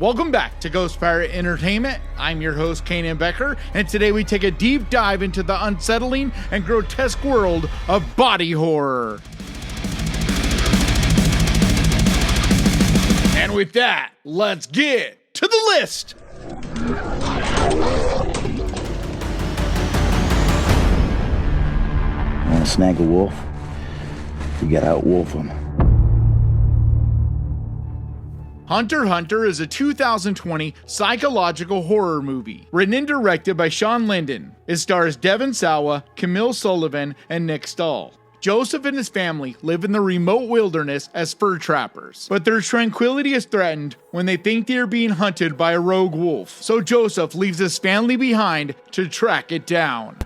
Welcome back to Ghost Pirate Entertainment. I'm your host, Kanan Becker, and today we take a deep dive into the unsettling and grotesque world of body horror. And with that, let's get to the list. Want to snag a wolf? You gotta outwolf him. Hunter x Hunter is a 2020 psychological horror movie, written and directed by Sean Linden. It stars Devon Sawa, Camille Sullivan, and Nick Stahl. Joseph and his family live in the remote wilderness as fur trappers, but their tranquility is threatened when they think they are being hunted by a rogue wolf. So Joseph leaves his family behind to track it down.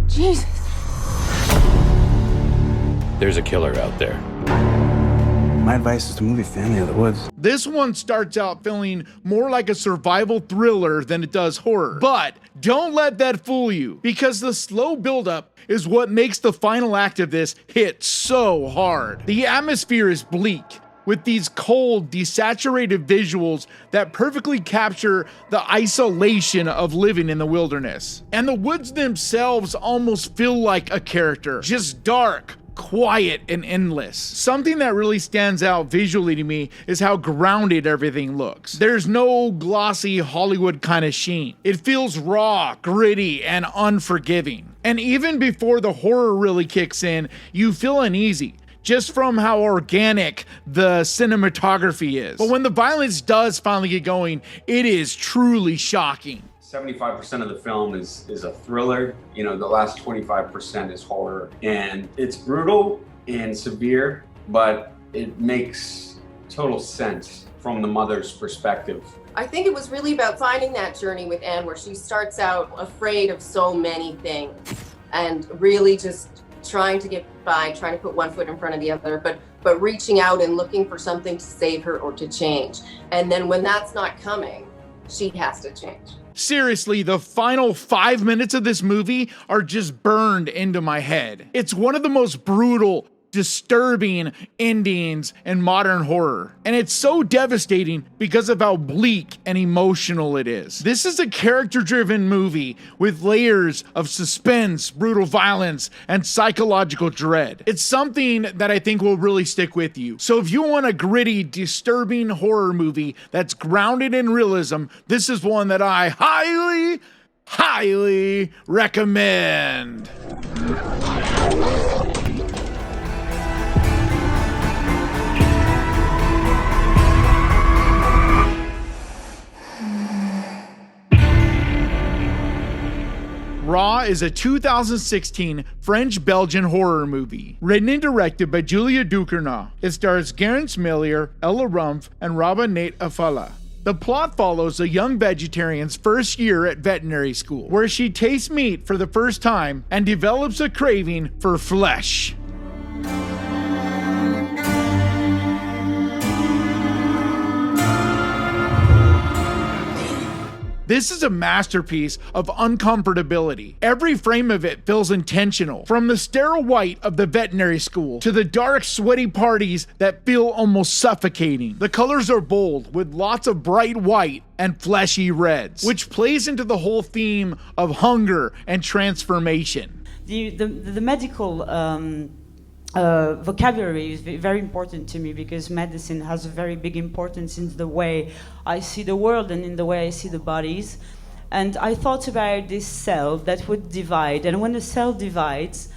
Jesus. There's a killer out there. My advice is to move your family to the woods. This one starts out feeling more like a survival thriller than it does horror. But don't let that fool you, because the slow buildup is what makes the final act of this hit so hard. The atmosphere is bleak, with these cold, desaturated visuals that perfectly capture the isolation of living in the wilderness. And the woods themselves almost feel like a character, just dark, quiet, and endless. Something that really stands out visually to me is how grounded everything looks. There's no glossy Hollywood kind of sheen. It feels raw, gritty, and unforgiving. And even before the horror really kicks in, you feel uneasy, just from how organic the cinematography is. But when the violence does finally get going, it is truly shocking. 75% of the film is a thriller. You know, the last 25% is horror. And it's brutal and severe, but it makes total sense from the mother's perspective. I think it was really about finding that journey with Anne where she starts out afraid of so many things and really just trying to get by, trying to put one foot in front of the other, but reaching out and looking for something to save her or to change. And then when that's not coming, she has to change. Seriously, the final 5 minutes of this movie are just burned into my head. It's one of the most brutal, disturbing endings in modern horror. And it's so devastating because of how bleak and emotional it is. This is a character-driven movie with layers of suspense, brutal violence, and psychological dread. It's something that I think will really stick with you. So if you want a gritty, disturbing horror movie that's grounded in realism, this is one that I highly recommend. Raw is a 2016 French-Belgian horror movie, written and directed by Julia Ducournau. It stars Garance Millier, Ella Rumpf, and Rabah Nate Afala. The plot follows a young vegetarian's first year at veterinary school, where she tastes meat for the first time and develops a craving for flesh. This is a masterpiece of uncomfortability. Every frame of it feels intentional, from the sterile white of the veterinary school to the dark, sweaty parties that feel almost suffocating. The colors are bold, with lots of bright white and fleshy reds, which plays into the whole theme of hunger and transformation. The medical vocabulary is very important to me because medicine has a very big importance in the way I see the world and in the way I see the bodies. And I thought about this cell that would divide, and when a cell divides,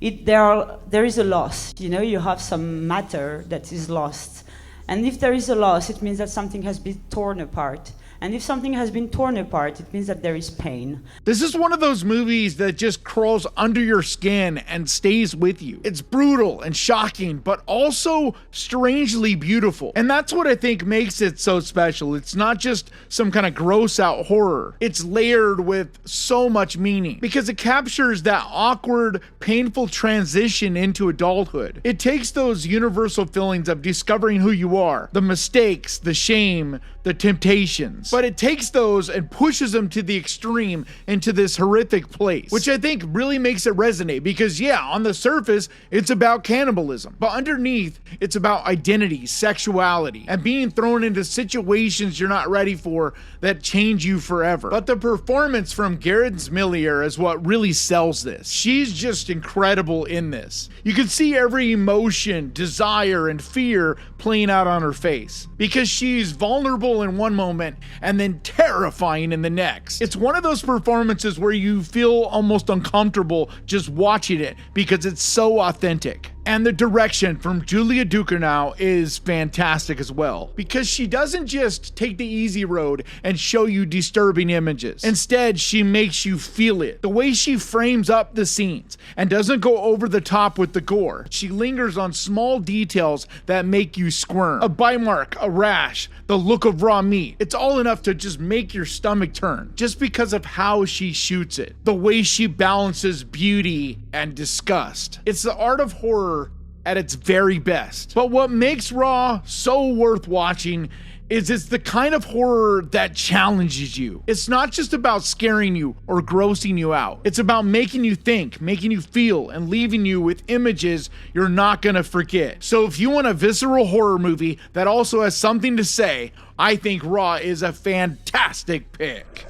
there is a loss. You know, you have some matter that is lost. And if there is a loss, it means that something has been torn apart. And if something has been torn apart, it means that there is pain. This is one of those movies that just crawls under your skin and stays with you. It's brutal and shocking, but also strangely beautiful. And that's what I think makes it so special. It's not just some kind of gross out horror. It's layered with so much meaning because it captures that awkward, painful transition into adulthood. It takes those universal feelings of discovering who you you are, the mistakes, the shame, the temptations. But it takes those and pushes them to the extreme into this horrific place, which I think really makes it resonate because yeah, on the surface, it's about cannibalism, but underneath, it's about identity, sexuality, and being thrown into situations you're not ready for that change you forever. But the performance from Garance Millier is what really sells this. She's just incredible in this. You can see every emotion, desire, and fear playing out on her face because she's vulnerable in one moment and then terrifying in the next. It's one of those performances where you feel almost uncomfortable just watching it because it's so authentic. And the direction from Julia Ducournau is fantastic as well, because she doesn't just take the easy road and show you disturbing images. Instead, she makes you feel it. The way she frames up the scenes and doesn't go over the top with the gore. She lingers on small details that make you squirm. A bite mark, a rash, the look of raw meat. It's all enough to just make your stomach turn, just because of how she shoots it. The way she balances beauty and disgust. It's the art of horror at its very best. But what makes Raw so worth watching is it's the kind of horror that challenges you. It's not just about scaring you or grossing you out. It's about making you think, making you feel, and leaving you with images you're not gonna forget. So if you want a visceral horror movie that also has something to say, I think Raw is a fantastic pick.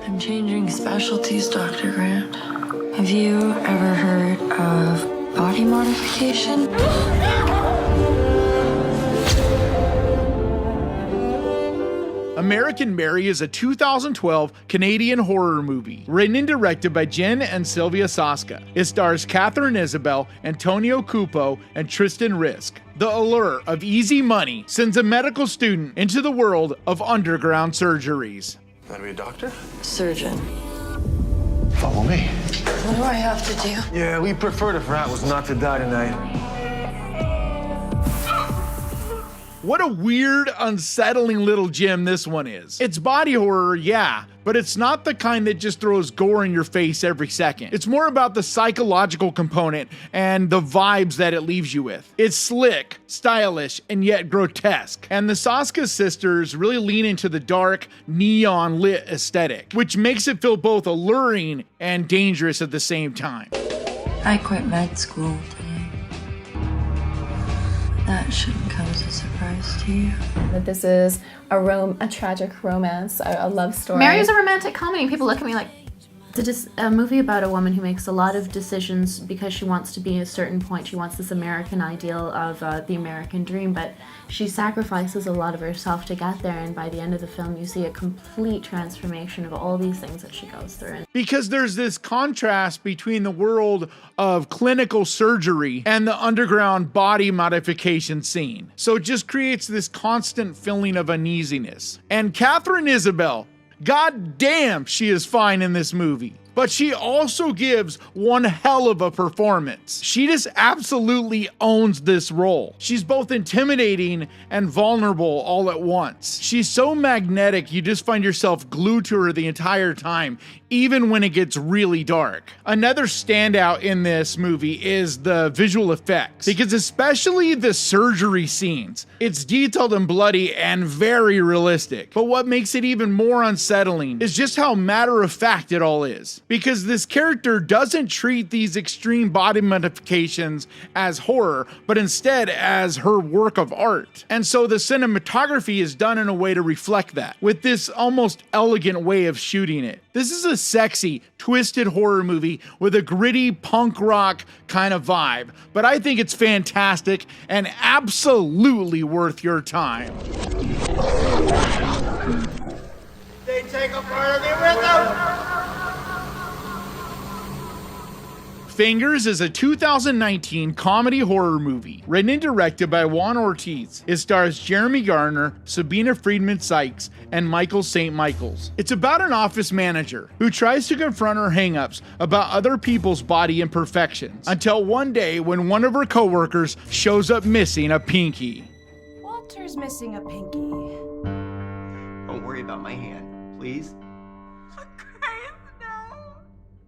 I'm changing specialties, Dr. Grant. Have you ever heard of body modification? American Mary is a 2012 Canadian horror movie, written and directed by Jen and Sylvia Saska. It stars Catherine Isabel, Antonio Cupo, and Tristan Risk. The allure of easy money sends a medical student into the world of underground surgeries. Want to be a doctor? Surgeon. Follow me. What do I have to do? Yeah, we preferred if Rat was not to die tonight. What a weird, unsettling little gem this one is. It's body horror, yeah, but it's not the kind that just throws gore in your face every second. It's more about the psychological component and the vibes that it leaves you with. It's slick, stylish, and yet grotesque. And the Saska sisters really lean into the dark, neon lit aesthetic, which makes it feel both alluring and dangerous at the same time. I quit med school today. That shouldn't come as a surprise to you. That this is a tragic romance, a love story. Mary is a romantic comedy. People look at me like, it's a movie about a woman who makes a lot of decisions because she wants to be a certain point. She wants this American ideal of the American dream, but she sacrifices a lot of herself to get there, and by the end of the film you see a complete transformation of all these things that she goes through. Because there's this contrast between the world of clinical surgery and the underground body modification scene. So it just creates this constant feeling of uneasiness. And Catherine Isabel, god damn, she is fine in this movie. But she also gives one hell of a performance. She just absolutely owns this role. She's both intimidating and vulnerable all at once. She's so magnetic, you just find yourself glued to her the entire time, even when it gets really dark. Another standout in this movie is the visual effects, because especially the surgery scenes, it's detailed and bloody and very realistic. But what makes it even more unsettling is just how matter-of-fact it all is. Because this character doesn't treat these extreme body modifications as horror, but instead as her work of art. And so the cinematography is done in a way to reflect that, with this almost elegant way of shooting it. This is a sexy, twisted horror movie with a gritty punk rock kind of vibe, but I think it's fantastic and absolutely worth your time. They take a part of me with them. Fingers is a 2019 comedy horror movie, written and directed by Juan Ortiz. It stars Jeremy Garner, Sabina Friedman Sykes, and Michael St. Michaels. It's about an office manager who tries to confront her hangups about other people's body imperfections, until one day when one of her coworkers shows up missing a pinky. Walter's missing a pinky. Don't worry about my hand, please.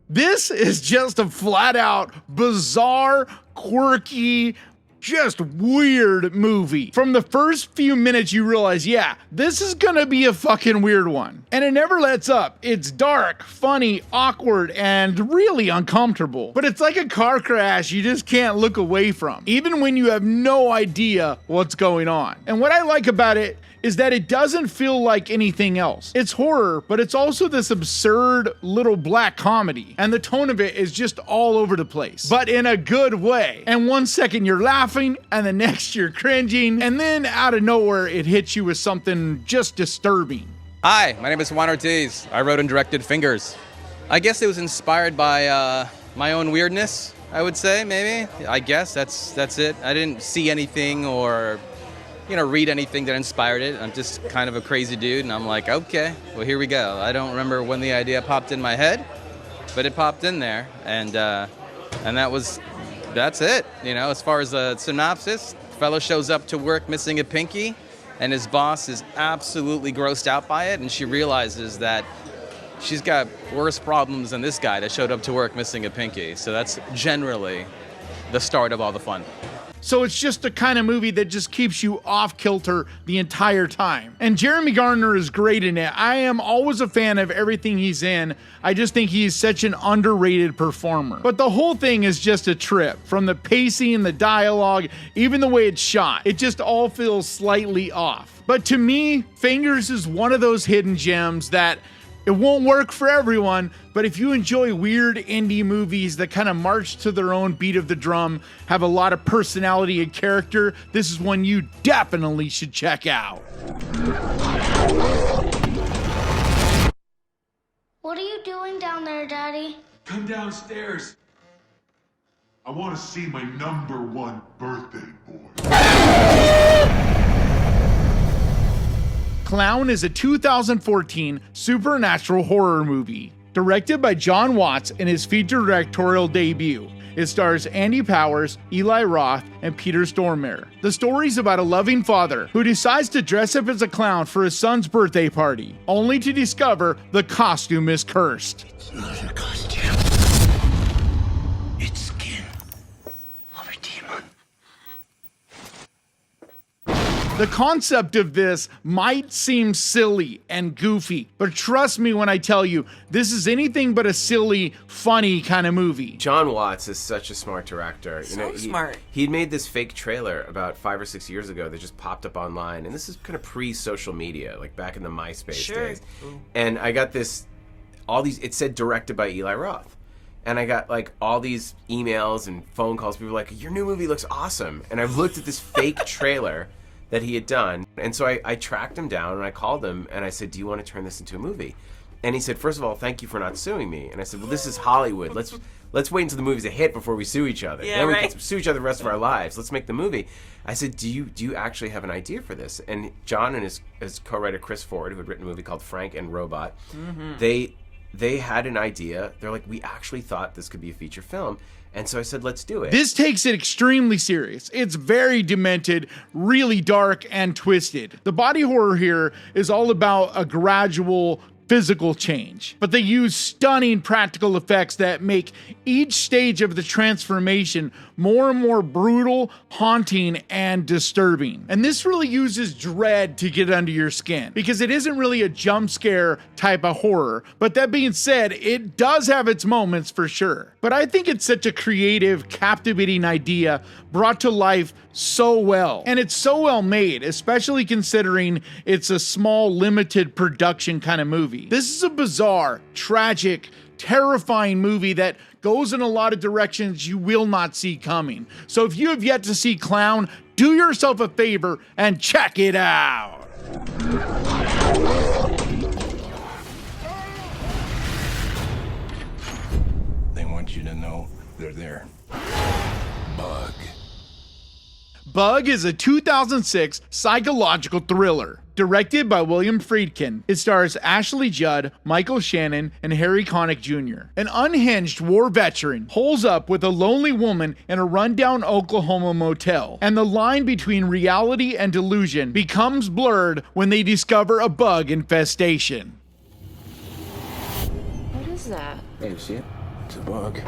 This is just a flat out bizarre, quirky, just weird movie. From the first few minutes you realize, yeah, this is gonna be a fucking weird one. And it never lets up. It's dark, funny, awkward, and really uncomfortable. But it's like a car crash you just can't look away from, even when you have no idea what's going on. And what I like about it is that it doesn't feel like anything else. It's horror, but it's also this absurd little black comedy, and the tone of it is just all over the place, but in a good way. And one second you're laughing, and the next you're cringing, and then out of nowhere it hits you with something just disturbing. Hi, my name is Juan Ortiz. I wrote and directed Fingers. I guess it was inspired by my own weirdness, I would say, maybe. I guess that's it. I didn't see anything or read anything that inspired it. I'm just kind of a crazy dude, and I'm like, okay, well, here we go. I don't remember when the idea popped in my head, but it popped in there, and that's it. As far as the synopsis, fellow shows up to work missing a pinky, and his boss is absolutely grossed out by it, and she realizes that she's got worse problems than this guy that showed up to work missing a pinky. So that's generally the start of all the fun. So it's just the kind of movie that just keeps you off kilter the entire time. And Jeremy Garner is great in it. I am always a fan of everything he's in. I just think he's such an underrated performer. But the whole thing is just a trip. From the pacing, the dialogue, even the way it's shot. It just all feels slightly off. But to me, Fingers is one of those hidden gems that it won't work for everyone, but if you enjoy weird indie movies that kind of march to their own beat of the drum, have a lot of personality and character, this is one you definitely should check out. What are you doing down there, Daddy? Come downstairs. I want to see my #1 birthday boy. Clown is a 2014 supernatural horror movie, directed by John Watts in his feature directorial debut. It stars Andy Powers, Eli Roth, and Peter Stormare. The story's about a loving father who decides to dress up as a clown for his son's birthday party, only to discover the costume is cursed. It's not a costume. It's skin of a demon. The concept of this might seem silly and goofy, but trust me when I tell you, this is anything but a silly, funny kind of movie. John Watts is such a smart director. Smart. He'd made this fake trailer about 5 or 6 years ago that just popped up online, and this is kind of pre-social media, like back in the MySpace days. And I got it said directed by Eli Roth. And I got like all these emails and phone calls. People were like, your new movie looks awesome. And I've looked at this fake trailer that he had done. And so I tracked him down and I called him and I said, do you want to turn this into a movie? And he said, first of all, thank you for not suing me. And I said, well, this is Hollywood. Let's wait until the movie's a hit before we sue each other. Yeah, then we right. can sue each other the rest of our lives. Let's make the movie. I said, do you actually have an idea for this? And John and his co-writer Chris Ford, who had written a movie called Frank and Robot, they had an idea. They're like, we actually thought this could be a feature film. And so I said, let's do it. This takes it extremely serious. It's very demented, really dark and twisted. The body horror here is all about a gradual physical change, but they use stunning practical effects that make each stage of the transformation more and more brutal, haunting, and disturbing. And this really uses dread to get under your skin, because it isn't really a jump scare type of horror. But that being said, it does have its moments for sure. But I think it's such a creative, captivating idea brought to life so well. And it's so well made, especially considering it's a small, limited production kind of movie. This is a bizarre, tragic, terrifying movie that goes in a lot of directions you will not see coming. So if you have yet to see Clown, do yourself a favor and check it out. They want you to know they're there. Bug. Bug is a 2006 psychological thriller. Directed by William Friedkin, it stars Ashley Judd, Michael Shannon, and Harry Connick Jr. An unhinged war veteran holes up with a lonely woman in a rundown Oklahoma motel, and the line between reality and delusion becomes blurred when they discover a bug infestation. What is that? Hey, you see it? It's a bug.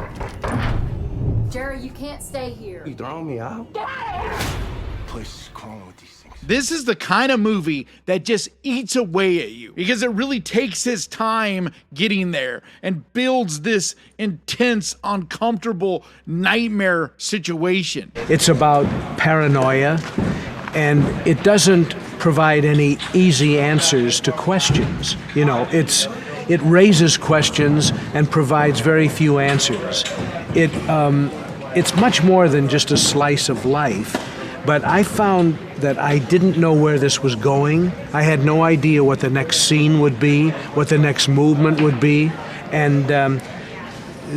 Jerry, you can't stay here. You throwing me out? Get out of here! Place is crawling with these things. This is the kind of movie that just eats away at you because it really takes its time getting there and builds this intense, uncomfortable nightmare situation. It's about paranoia, and it doesn't provide any easy answers to questions. You know, it raises questions and provides very few answers. It's much more than just a slice of life. But I found that I didn't know where this was going. I had no idea what the next scene would be, what the next movement would be, and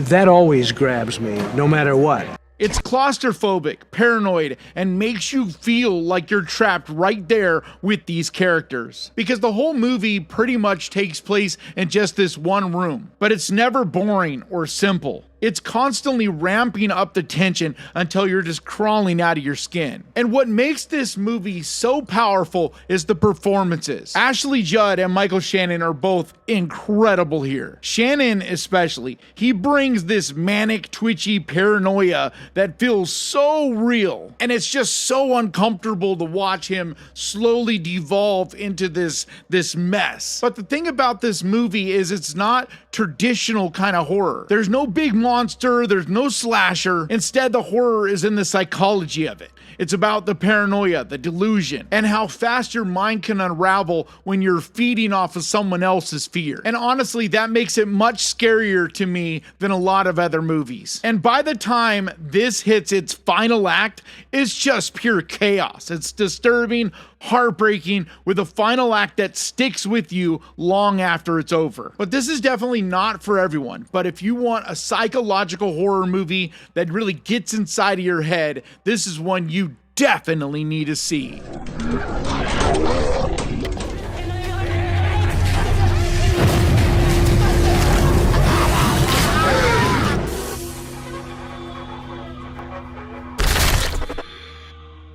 that always grabs me, no matter what. It's claustrophobic, paranoid, and makes you feel like you're trapped right there with these characters. Because the whole movie pretty much takes place in just this one room, but it's never boring or simple. It's constantly ramping up the tension until you're just crawling out of your skin. And what makes this movie so powerful is the performances. Ashley Judd and Michael Shannon are both incredible here. Shannon especially, he brings this manic, twitchy paranoia that feels so real. And it's just so uncomfortable to watch him slowly devolve into this mess. But the thing about this movie is it's not traditional kind of horror. There's no big monster, there's no slasher. Instead, the horror is in the psychology of it. It's about the paranoia, the delusion, and how fast your mind can unravel when you're feeding off of someone else's fear. And honestly, that makes it much scarier to me than a lot of other movies. And by the time this hits its final act, it's just pure chaos. It's disturbing, heartbreaking, with a final act that sticks with you long after it's over. But this is definitely not for everyone. But if you want a psychological horror movie that really gets inside of your head, this is one you definitely need to see.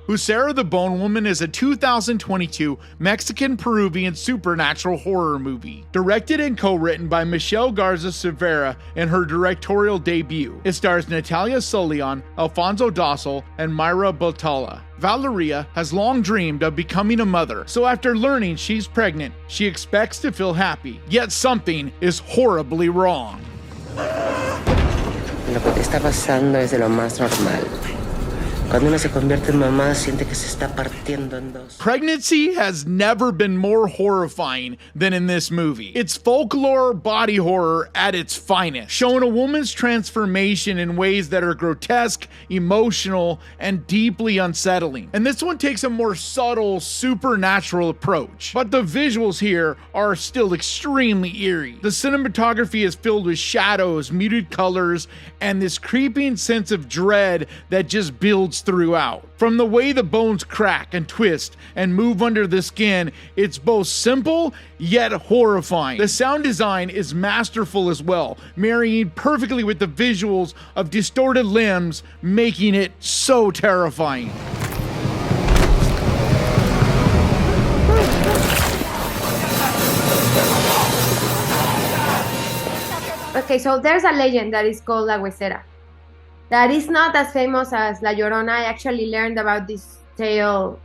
Huesera the Bone Woman is a 2022 Mexican-Peruvian supernatural horror movie. Directed and co-written by Michelle Garza Cervera in her directorial debut. It stars Natalia Solian, Alfonso Dossel, and Mayra Botala. Valeria has long dreamed of becoming a mother, so after learning she's pregnant, she expects to feel happy. Yet something is horribly wrong. Lo que te está pasando es de lo más normal. Cuando uno se convierte en mamá, siente que se está partiendo en dos. Pregnancy has never been more horrifying than in this movie. It's folklore body horror at its finest, showing a woman's transformation in ways that are grotesque, emotional, and deeply unsettling. And this one takes a more subtle, supernatural approach. But the visuals here are still extremely eerie. The cinematography is filled with shadows, muted colors, and this creeping sense of dread that just builds throughout. From the way the bones crack and twist and move under the skin, it's both simple yet horrifying. The sound design is masterful as well, marrying perfectly with the visuals of distorted limbs, making it so terrifying. Okay, so there's a legend that is called La Huesera. That is not as famous as La Llorona. I actually learned about this tale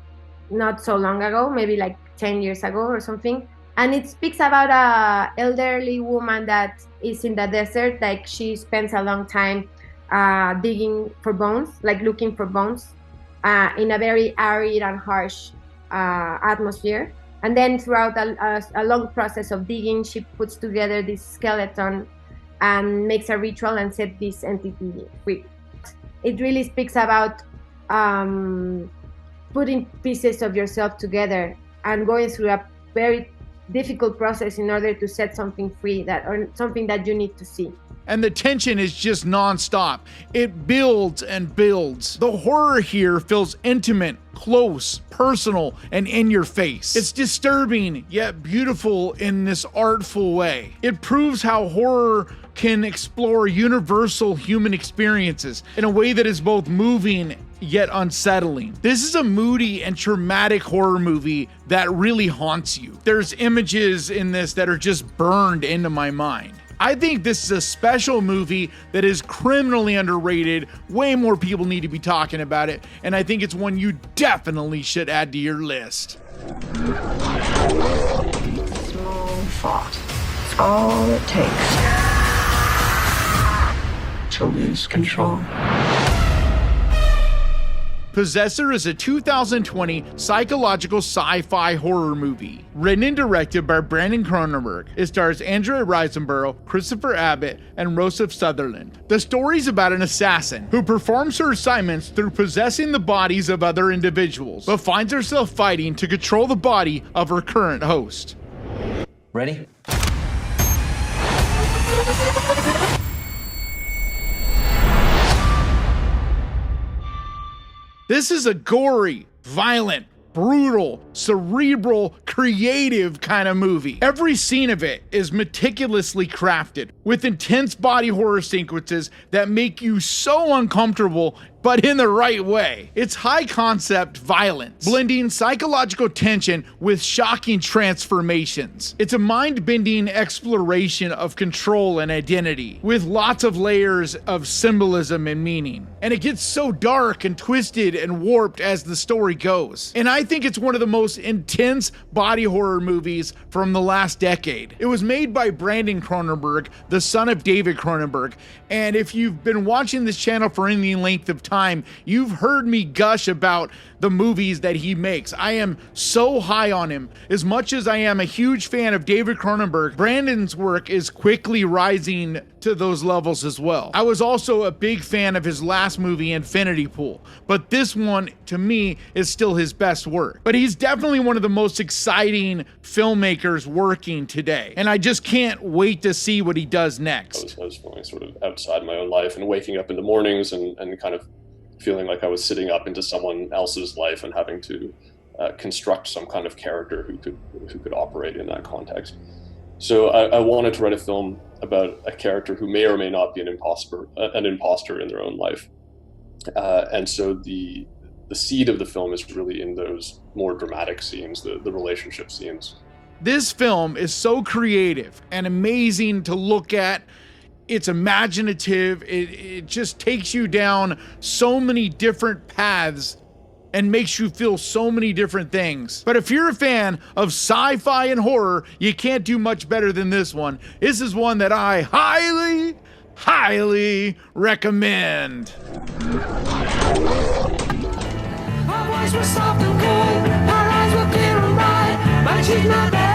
not so long ago, maybe like 10 years ago or something. And it speaks about a elderly woman that is in the desert. Like she spends a long time digging for bones, like looking for bones in a very arid and harsh atmosphere. And then throughout a long process of digging, she puts together this skeleton and makes a ritual and set this entity free. It really speaks about putting pieces of yourself together and going through a very difficult process in order to set something free, or something that you need to see. And the tension is just nonstop. It builds and builds. The horror here feels intimate, close, personal, and in your face. It's disturbing yet beautiful in this artful way. It proves how horror can explore universal human experiences in a way that is both moving yet unsettling. This is a moody and traumatic horror movie that really haunts you. There's images in this that are just burned into my mind. I think this is a special movie that is criminally underrated. Way more people need to be talking about it, and I think it's one you definitely should add to your list. Small thought. It's all it takes to lose control. Possessor is a 2020 psychological sci-fi horror movie. Written and directed by Brandon Cronenberg, it stars Andrea Riseborough, Christopher Abbott, and Joseph Sutherland. The story's about an assassin who performs her assignments through possessing the bodies of other individuals, but finds herself fighting to control the body of her current host. Ready? This is a gory, violent, brutal, cerebral, creative kind of movie. Every scene of it is meticulously crafted with intense body horror sequences that make you so uncomfortable, but in the right way. It's high concept violence, blending psychological tension with shocking transformations. It's a mind-bending exploration of control and identity, with lots of layers of symbolism and meaning. And it gets so dark and twisted and warped as the story goes. And I think it's one of the most intense body horror movies from the last decade. It was made by Brandon Cronenberg, the son of David Cronenberg, and if you've been watching this channel for any length of time, you've heard me gush about the movies that he makes. I am so high on him. As much as I am a huge fan of David Cronenberg, Brandon's work is quickly rising to those levels as well. I was also a big fan of his last movie, Infinity Pool, but this one, to me, is still his best work. But he's definitely one of the most exciting filmmakers working today, and I just can't wait to see what he does next. I was feeling sort of outside my own life and waking up in the mornings and kind of feeling like I was sitting up into someone else's life and having to construct some kind of character who could operate in that context. So I wanted to write a film about a character who may or may not be an imposter in their own life. And so the seed of the film is really in those more dramatic scenes, the relationship scenes. This film is so creative and amazing to look at. It's imaginative. It just takes you down so many different paths and makes you feel so many different things. But if you're a fan of sci-fi and horror, you can't do much better than this one. This is one that I highly, highly recommend. Her voice was soft and cold, her eyes were clear and bright, but she's not there.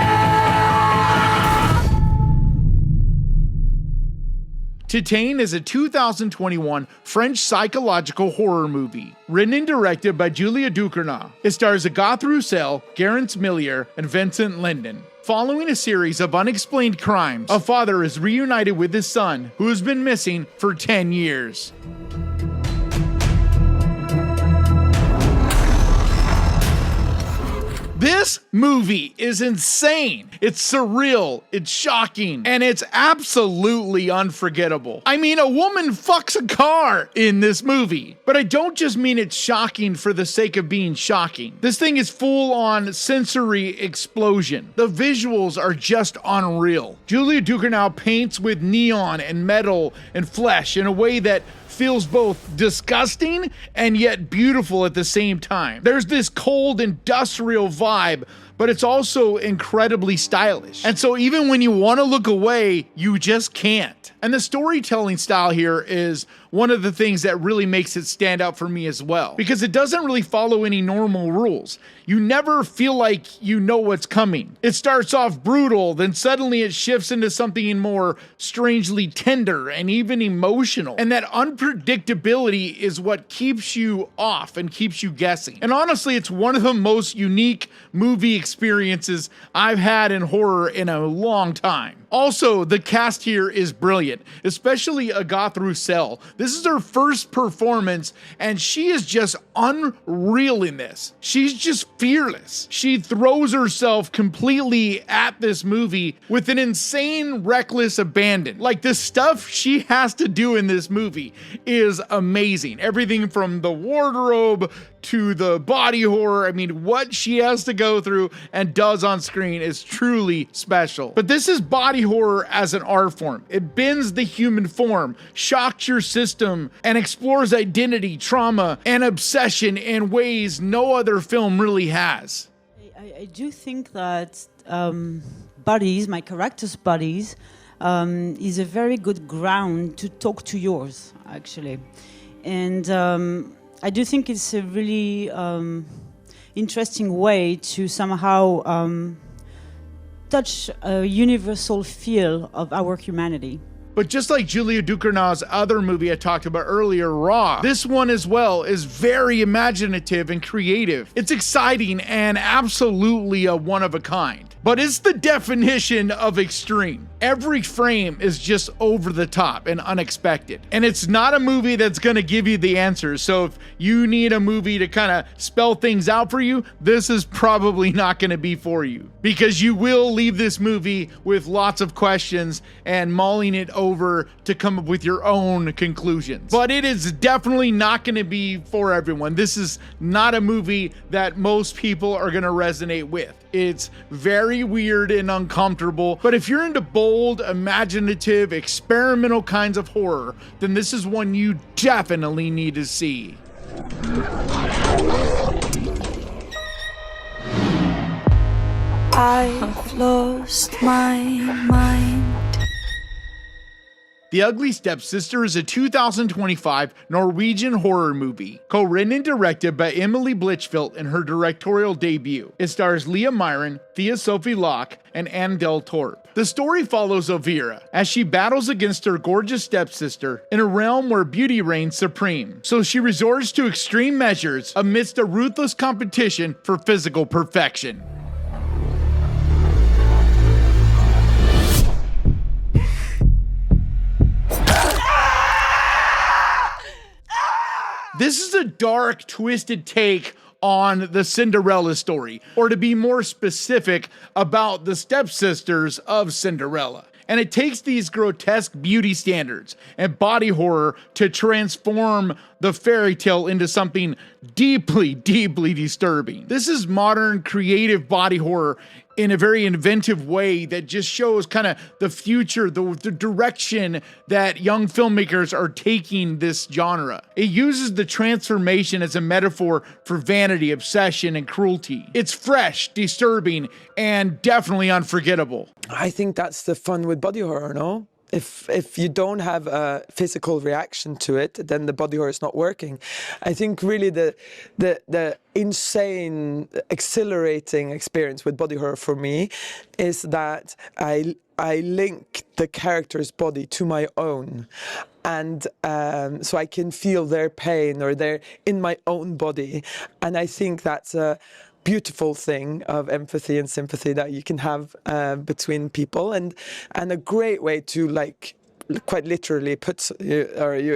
Titane is a 2021 French psychological horror movie, written and directed by Julia Ducournau. It stars Agathe Roussel, Garance Millier, and Vincent Lindon. Following a series of unexplained crimes, a father is reunited with his son, who has been missing for 10 years. This movie is insane. It's surreal, it's shocking, and it's absolutely unforgettable. I mean, a woman fucks a car in this movie, but I don't just mean it's shocking for the sake of being shocking. This thing is full on sensory explosion. The visuals are just unreal. Julia Ducournau paints with neon and metal and flesh in a way that feels both disgusting and yet beautiful at the same time. There's this cold industrial vibe, but it's also incredibly stylish. And so even when you want to look away, you just can't. And the storytelling style here is one of the things that really makes it stand out for me as well, because it doesn't really follow any normal rules. You never feel like you know what's coming. It starts off brutal, then suddenly it shifts into something more strangely tender and even emotional. And that unpredictability is what keeps you off and keeps you guessing. And honestly, it's one of the most unique movie experiences I've had in horror in a long time. Also, the cast here is brilliant, especially Agathe Roussel. This is her first performance, and she is just unreal in this. She's just fearless. She throws herself completely at this movie with an insane, reckless abandon. Like, the stuff she has to do in this movie is amazing. Everything from the wardrobe to the body horror. I mean, what she has to go through and does on screen is truly special. But this is body horror as an art form. It bends the human form, shocks your system, and explores identity, trauma, and obsession in ways no other film really has. I do think that bodies, my characters' bodies, is a very good ground to talk to yours, actually. And I do think it's a really interesting way to somehow touch a universal feel of our humanity. But just like Julia Ducournau's other movie I talked about earlier, Raw, this one as well is very imaginative and creative. It's exciting and absolutely a one of a kind. But it's the definition of extreme. Every frame is just over the top and unexpected. And it's not a movie that's gonna give you the answers. So if you need a movie to kind of spell things out for you, this is probably not gonna be for you. Because you will leave this movie with lots of questions and mulling it over to come up with your own conclusions. But it is definitely not gonna be for everyone. This is not a movie that most people are gonna resonate with. It's very weird and uncomfortable, but if you're into bold, imaginative, experimental kinds of horror, then this is one you definitely need to see. I've lost my mind. The Ugly Stepsister is a 2025 Norwegian horror movie, co-written and directed by Emily Blichfeldt in her directorial debut. It stars Leah Myron, Thea Sophie Locke, and Anne Del Torp. The story follows Elvira as she battles against her gorgeous stepsister in a realm where beauty reigns supreme. So she resorts to extreme measures amidst a ruthless competition for physical perfection. This is a dark, twisted take on the Cinderella story, or to be more specific, about the stepsisters of Cinderella. And it takes these grotesque beauty standards and body horror to transform the fairy tale into something deeply, deeply disturbing. This is modern, creative body horror in a very inventive way that just shows kind of the future, the direction that young filmmakers are taking this genre. It uses the transformation as a metaphor for vanity, obsession, and cruelty. It's fresh, disturbing, and definitely unforgettable. I think that's the fun with body horror, no? If you don't have a physical reaction to it, then the body horror is not working. I think really the insane, exhilarating experience with body horror for me is that I link the character's body to my own. And so I can feel their pain or they're in my own body. And I think that's a beautiful thing of empathy and sympathy that you can have between people, and a great way to, like, quite literally put you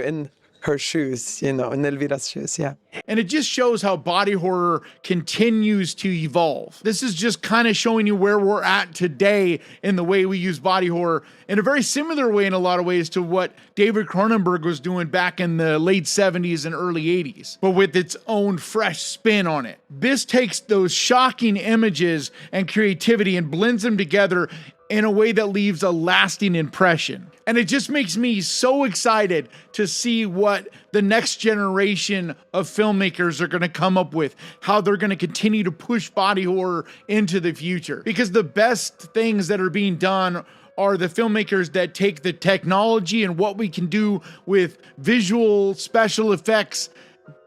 in her shoes, you know, in Elvira's shoes, yeah. And it just shows how body horror continues to evolve. This is just kind of showing you where we're at today in the way we use body horror, in a very similar way in a lot of ways to what David Cronenberg was doing back in the late 70s and early 80s, but with its own fresh spin on it. This takes those shocking images and creativity and blends them together in a way that leaves a lasting impression. And it just makes me so excited to see what the next generation of filmmakers are going to come up with, how they're going to continue to push body horror into the future. Because the best things that are being done are the filmmakers that take the technology and what we can do with visual, special effects,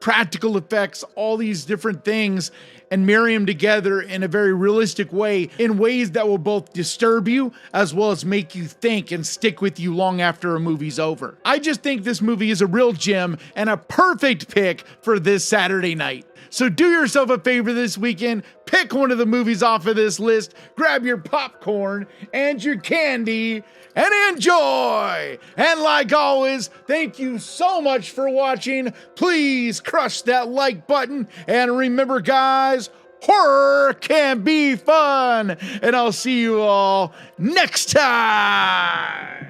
practical effects, all these different things, and marry them together in a very realistic way, in ways that will both disturb you as well as make you think and stick with you long after a movie's over. I just think this movie is a real gem and a perfect pick for this Saturday night. So do yourself a favor this weekend, pick one of the movies off of this list, grab your popcorn and your candy, and enjoy! And like always, thank you so much for watching. Please crush that like button, and remember, guys, horror can be fun! And I'll see you all next time!